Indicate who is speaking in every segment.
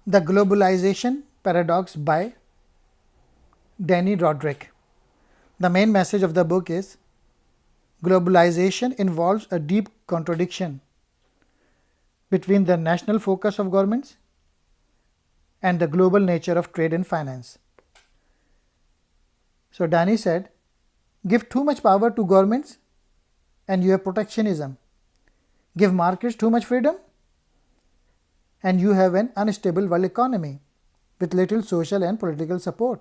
Speaker 1: The Globalization Paradox by Danny Roderick. The main message of the book is globalization involves a deep contradiction between the national focus of governments and the global nature of trade and finance. So Danny said, give too much power to governments and you have protectionism. Give markets too much freedom and you have an unstable world economy with little social and political support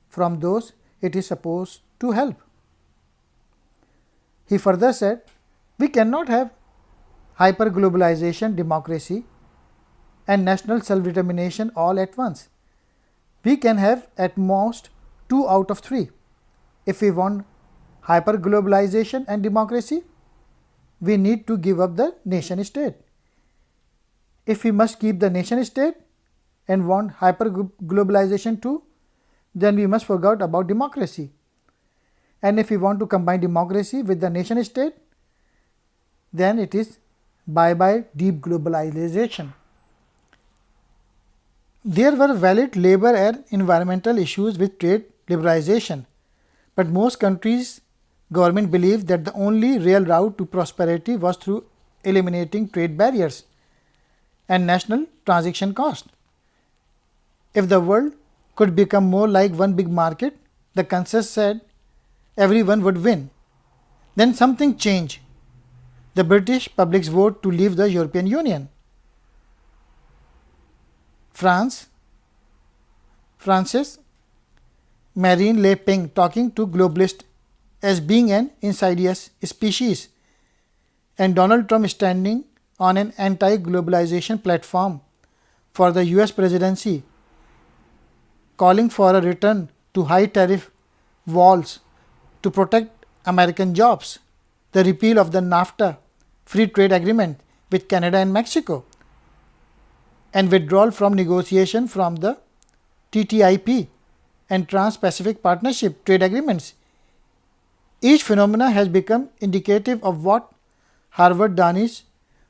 Speaker 1: from those it is supposed to help. He further said, we cannot have hyper-globalization, democracy and national self-determination all at once. We can have at most 2 out of 3. If we want hyper-globalization and democracy, we need to give up the nation state. If we must keep the nation state and want hyper-globalization too, then we must forget about democracy. And if we want to combine democracy with the nation state, then it is bye-bye deep globalization. There were valid labor and environmental issues with trade liberalization, but most countries' government believed that the only real route to prosperity was through eliminating trade barriers and national transaction costs. If the world could become more like one big market, the consensus said everyone would win. Then something changed. The British public's vote to leave the European Union. Francis Marine Le Pen talking to globalists as being an insidious species, and Donald Trump standing on an anti-globalization platform for the US presidency, calling for a return to high tariff walls to protect American jobs, the repeal of the NAFTA free trade agreement with Canada and Mexico, and withdrawal from negotiation from the TTIP and Trans-Pacific Partnership trade agreements. Each phenomena has become indicative of what Harvard Danny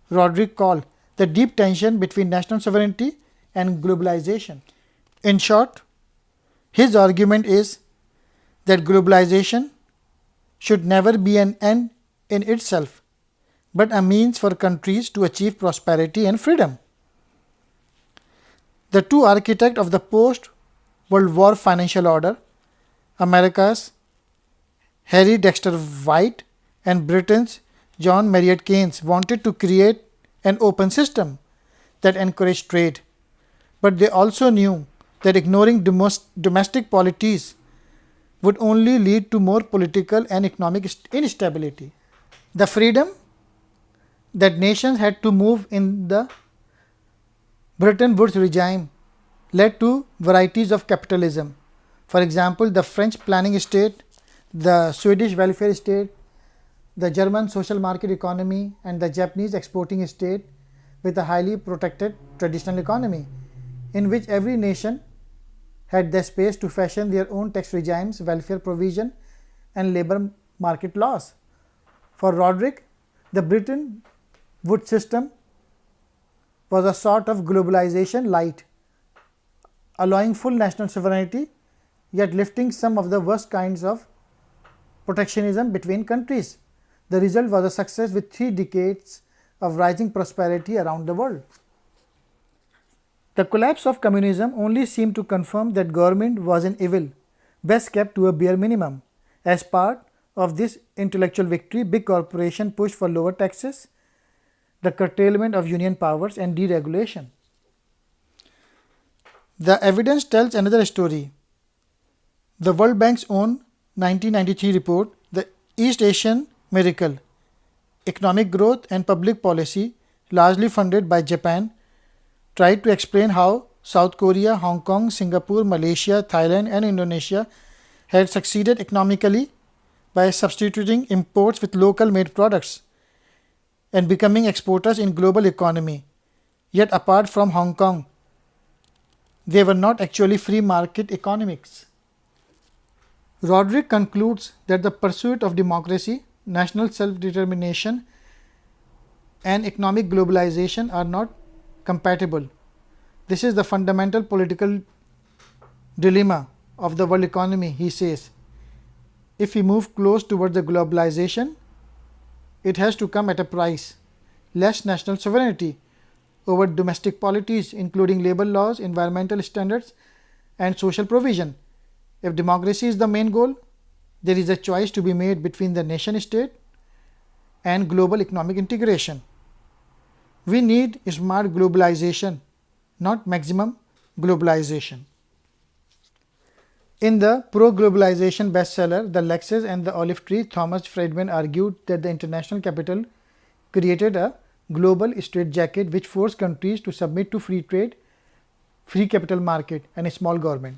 Speaker 1: Roderick called the deep tension between national sovereignty and globalization. In short, his argument is that globalization should never be an end in itself, but a means for countries to achieve prosperity and freedom. The two architects of the post-World War financial order, America's Harry Dexter White and Britain's John Maynard Keynes, wanted to create an open system that encouraged trade, but they also knew that ignoring domestic polities would only lead to more political and economic instability. The freedom that nations had to move in the Bretton Woods regime led to varieties of capitalism. For example, the French planning state, the Swedish welfare state, the German social market economy, and the Japanese exporting state with a highly protected traditional economy, in which every nation had the space to fashion their own tax regimes, welfare provision, and labor market laws. For Roderick, the Bretton Woods system was a sort of globalization light, allowing full national sovereignty, yet lifting some of the worst kinds of protectionism between countries. The result was a success with 3 decades of rising prosperity around the world. The collapse of communism only seemed to confirm that government was an evil, best kept to a bare minimum. As part of this intellectual victory, big corporations pushed for lower taxes, the curtailment of union powers, and deregulation. The evidence tells another story. The World Bank's own 1993 report, The East Asian Miracle, Economic Growth and Public Policy, largely funded by Japan, tried to explain how South Korea, Hong Kong, Singapore, Malaysia, Thailand, and Indonesia had succeeded economically by substituting imports with local made products and becoming exporters in global economy. Yet apart from Hong Kong, they were not actually free market economics. Roderick concludes that the pursuit of democracy, national self-determination, and economic globalization are not compatible. This is the fundamental political dilemma of the world economy, he says. If we move close towards the globalization, it has to come at a price. Less national sovereignty over domestic polities, including labor laws, environmental standards, and social provision. If democracy is the main goal, there is a choice to be made between the nation state and global economic integration. We need smart globalization, not maximum globalization. In the pro-globalization bestseller The Lexus and the Olive Tree, Thomas Friedman argued that the international capital created a global straitjacket which forced countries to submit to free trade, free capital market, and a small government.